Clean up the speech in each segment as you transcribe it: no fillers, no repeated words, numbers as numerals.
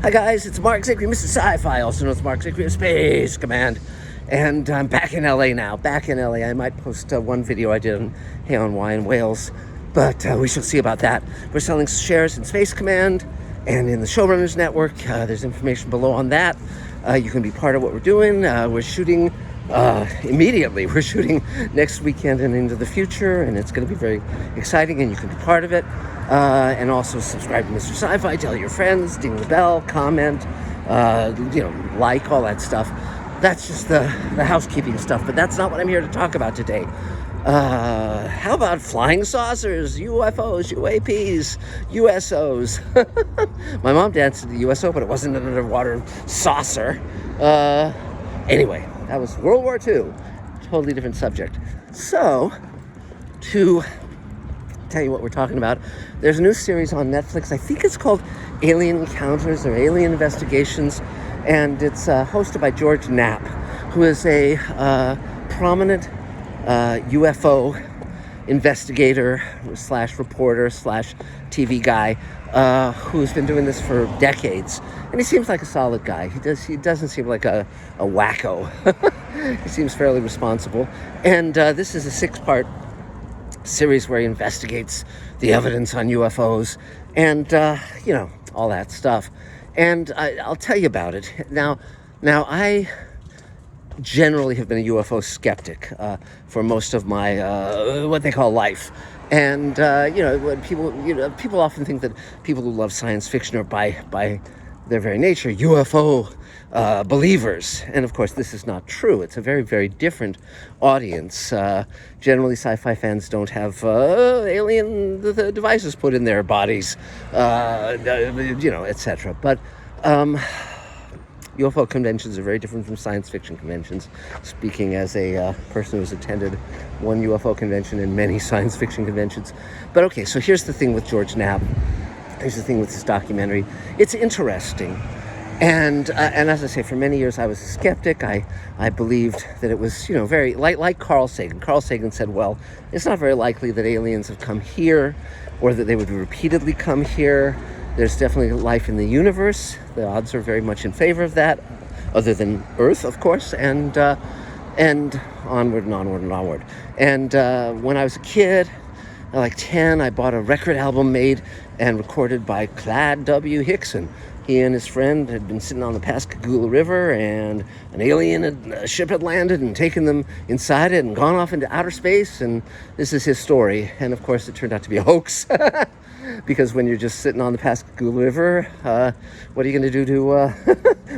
Hi guys, it's Mark Zickery, Mr. Sci-Fi, also known as Mark Zickery of Space Command. And I'm back in LA now, I might post one video I did on Hay-on-Wye in Wales, but we shall see about that. We're selling shares in Space Command and in the Showrunners Network. There's information below on that. You can be part of what we're doing. We're shooting immediately. We're shooting next weekend and into the future, and it's going to be very exciting, and you can be part of it. And also subscribe to Mr. Sci-Fi, tell your friends, ding the bell, comment, like, all that stuff. That's just the housekeeping stuff, but that's not what I'm here to talk about today. How about flying saucers, UFOs, UAPs, USOs? My mom danced at the USO, but it wasn't an underwater saucer. Anyway, that was World War II. Totally different subject. So, to tell you what we're talking about, there's a new series on Netflix. I think it's called Alien Encounters or Alien Investigations, and it's hosted by George Knapp, who is a prominent UFO investigator slash reporter slash TV guy who's been doing this for decades, and he seems like a solid guy. He doesn't seem like a wacko. He seems fairly responsible, and this is a 6-part series where he investigates the evidence on UFOs and all that stuff. And I'll tell you about it. Now I generally have been a UFO skeptic for most of my what they call life. And when people often think that people who love science fiction are by their very nature UFO believers, and of course this is not true. It's a very, very different audience. Generally, sci-fi fans don't have alien devices put in their bodies, etc. But UFO conventions are very different from science fiction conventions. Speaking as a person who's attended one UFO convention and many science fiction conventions. But okay, so here's the thing with George Knapp. Here's the thing with this documentary. It's interesting. And as I say, for many years I was a skeptic. I believed that it was, very like Carl Sagan. Carl Sagan said, well, it's not very likely that aliens have come here or that they would repeatedly come here. There's definitely life in the universe. The odds are very much in favor of that, other than Earth, of course, and onward and onward and onward. And when I was a kid, like 10, I bought a record album made and recorded by Clyde W. Hickson. He and his friend had been sitting on the Pascagoula River, and a ship had landed and taken them inside it and gone off into outer space, and this is his story. And of course it turned out to be a hoax, because when you're just sitting on the Pascagoula River, what are you going to do to,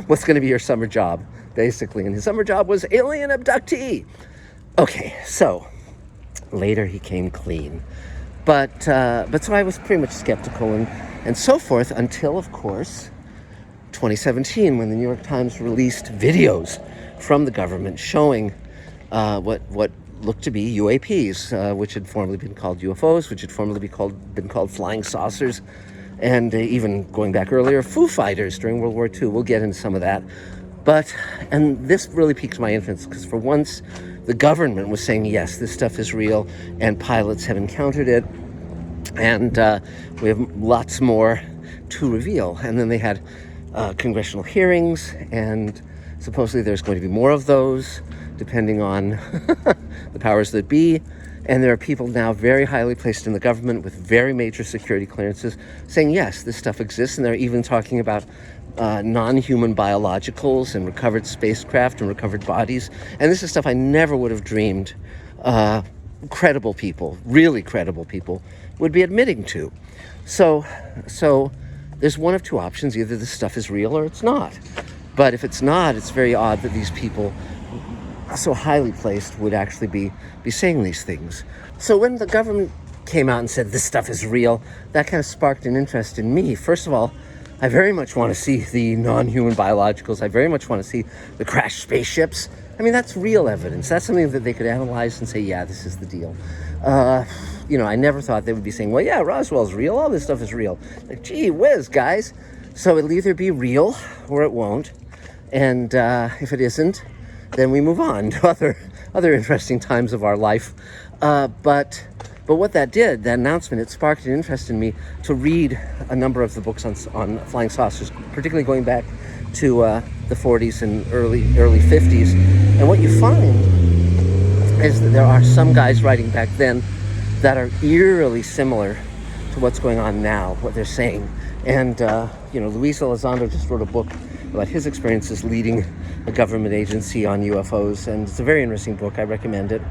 what's going to be your summer job, basically? And his summer job was alien abductee. Okay, so later he came clean. But so I was pretty much skeptical and so forth until, of course, 2017, when the New York Times released videos from the government showing what looked to be UAPs, which had formerly been called UFOs, which had formerly been called flying saucers, and even going back earlier, Foo Fighters during World War II. We'll get into some of that. And this really piqued my interest, because for once, the government was saying, yes, this stuff is real, and pilots have encountered it, and we have lots more to reveal. And then they had congressional hearings, and supposedly there's going to be more of those, depending on the powers that be. And there are people now very highly placed in the government with very major security clearances saying, yes, this stuff exists, and they're even talking about non-human biologicals and recovered spacecraft and recovered bodies. And this is stuff I never would have dreamed credible people, really credible people, would be admitting to. So there's one of two options. Either this stuff is real or it's not. But if it's not, it's very odd that these people so highly placed would actually be saying these things. So when the government came out and said this stuff is real, that kind of sparked an interest in me. First of all, I very much want to see the non-human biologicals. I very much want to see the crashed spaceships. I mean, that's real evidence. That's something that they could analyze and say, yeah, this is the deal. I never thought they would be saying, well, yeah, Roswell's real. All this stuff is real. Like, gee whiz, guys. So it'll either be real or it won't. And if it isn't, then we move on to other interesting times of our life. But But what that did, that announcement, it sparked an interest in me to read a number of the books on flying saucers, particularly going back to the 40s and early 50s. And what you find is that there are some guys writing back then that are eerily similar to what's going on now, what they're saying. And, Luis Elizondo just wrote a book about his experiences leading a government agency on UFOs, and it's a very interesting book. I recommend it.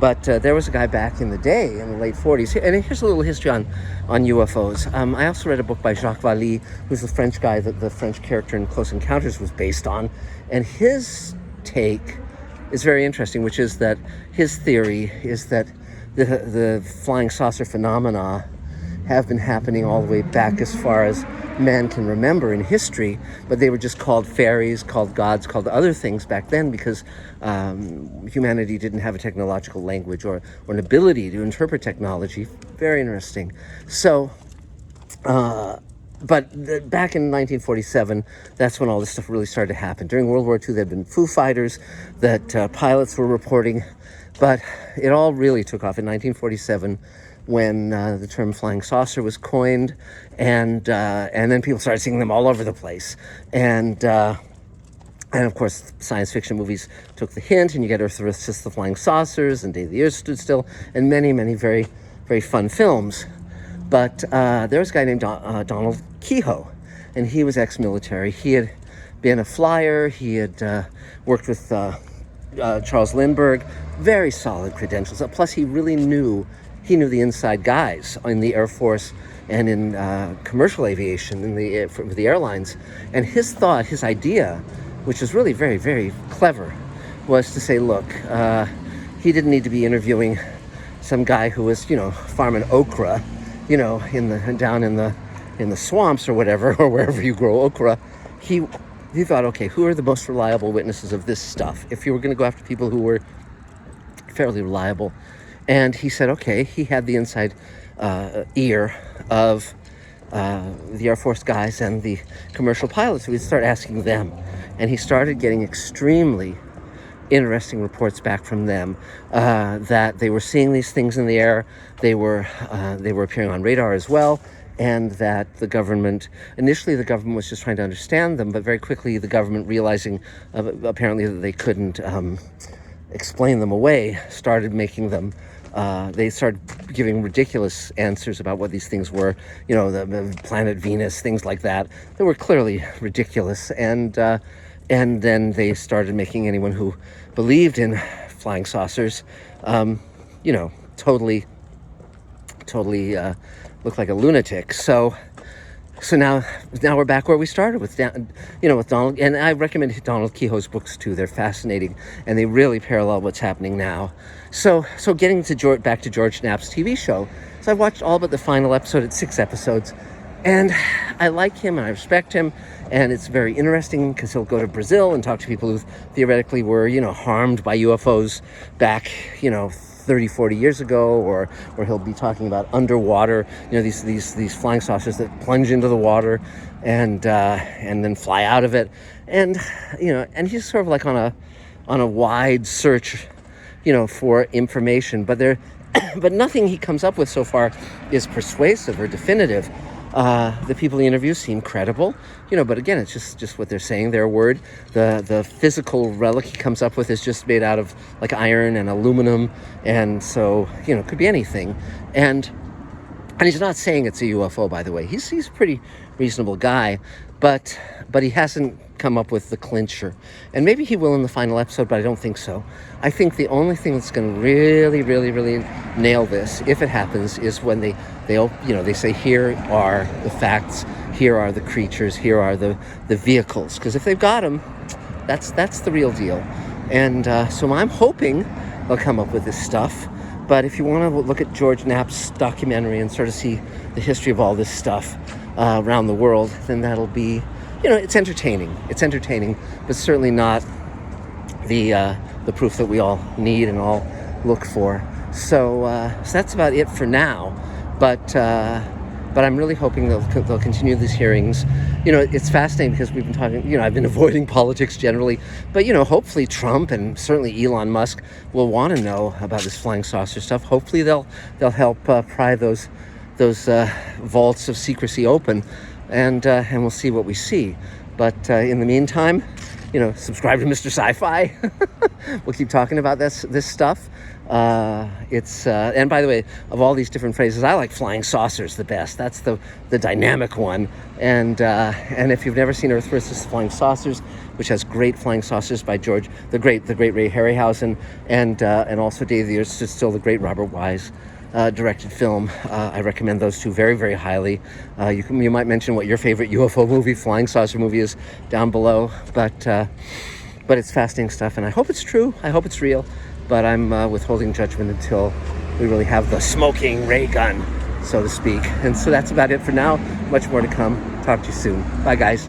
But there was a guy back in the day, in the late 40s, and here's a little history on UFOs. I also read a book by Jacques Vallée, who's the French guy that the French character in Close Encounters was based on, and his take is very interesting, which is that his theory is that the flying saucer phenomena have been happening all the way back as far as man can remember in history, but they were just called fairies, called gods, called other things back then because humanity didn't have a technological language or an ability to interpret technology. Very interesting. So, back in 1947, that's when all this stuff really started to happen. During World War II, there had been Foo Fighters that pilots were reporting, but it all really took off in 1947 when the term flying saucer was coined, and then people started seeing them all over the place. And of course, science fiction movies took the hint, and you get Earth vs. the Flying Saucers, and Day the Earth Stood Still, and many, many very, very fun films. But there was a guy named Donald Kehoe, and he was ex-military. He had been a flyer. He had worked with Charles Lindbergh. Very solid credentials. Plus, he really knew the inside guys in the Air Force and in commercial aviation, with the airlines. And his idea, which is really very, very clever, was to say, look, he didn't need to be interviewing some guy who was, farming okra, down in the swamps or whatever, or wherever you grow okra. He thought, okay, who are the most reliable witnesses of this stuff? If you were going to go after people who were fairly reliable. And he said, okay, he had the inside ear of the Air Force guys and the commercial pilots. So he'd start asking them. And he started getting extremely interesting reports back from them that they were seeing these things in the air. They were appearing on radar as well. And that initially the government was just trying to understand them, but very quickly the government, realizing apparently that they couldn't explain them away, started making them they started giving ridiculous answers about what these things were, the planet Venus, things like that. They were clearly ridiculous, and then they started making anyone who believed in flying saucers, totally look like a lunatic. So now we're back where we started with Donald, and I recommend Donald Kehoe's books too. They're fascinating, and they really parallel what's happening now. So getting back to George Knapp's TV show. So I've watched all but the final episode. It's 6 episodes, and I like him and I respect him, and it's very interesting because he'll go to Brazil and talk to people who theoretically were harmed by UFOs back 30, 40 years ago, or he'll be talking about underwater, these flying saucers that plunge into the water and then fly out of it, and he's sort of like on a wide search, for information, but but nothing he comes up with so far is persuasive or definitive. The people he interviews seem credible, but again, it's just what they're saying, their word. The physical relic he comes up with is just made out of like iron and aluminum, and so, it could be anything. And he's not saying it's a UFO, by the way. He's a pretty reasonable guy, but he hasn't come up with the clincher. And maybe he will in the final episode, but I don't think so. I think the only thing that's going to really, really, really nail this, if it happens, is when they say, here are the facts, here are the creatures, here are the vehicles. Because if they've got them, that's the real deal. And so I'm hoping they'll come up with this stuff. But if you want to look at George Knapp's documentary and sort of see the history of all this stuff around the world, then that'll be, it's entertaining. It's entertaining, but certainly not the proof that we all need and all look for. So that's about it for now. But But I'm really hoping they'll continue these hearings. You know, it's fascinating because we've been talking, you know, I've been avoiding politics generally, but, you know, hopefully Trump and certainly Elon Musk will want to know about this flying saucer stuff. Hopefully they'll help pry those vaults of secrecy open, and we'll see what we see. But in the meantime, you know, subscribe to Mr. Sci-Fi. We'll keep talking about this stuff. And by the way, of all these different phrases, I like flying saucers the best. That's the dynamic one. And if you've never seen Earth versus Flying Saucers, which has great flying saucers by the great Ray Harryhausen, and also Day of the Earth Stood Still, the great Robert Wise directed film. I recommend those two very, very highly. You might mention what your favorite UFO movie, flying saucer movie is down below, but it's fascinating stuff, and I hope it's true. I hope it's real, but I'm withholding judgment until we really have the smoking ray gun, so to speak. And so that's about it for now. Much more to come. Talk to you soon. Bye, guys.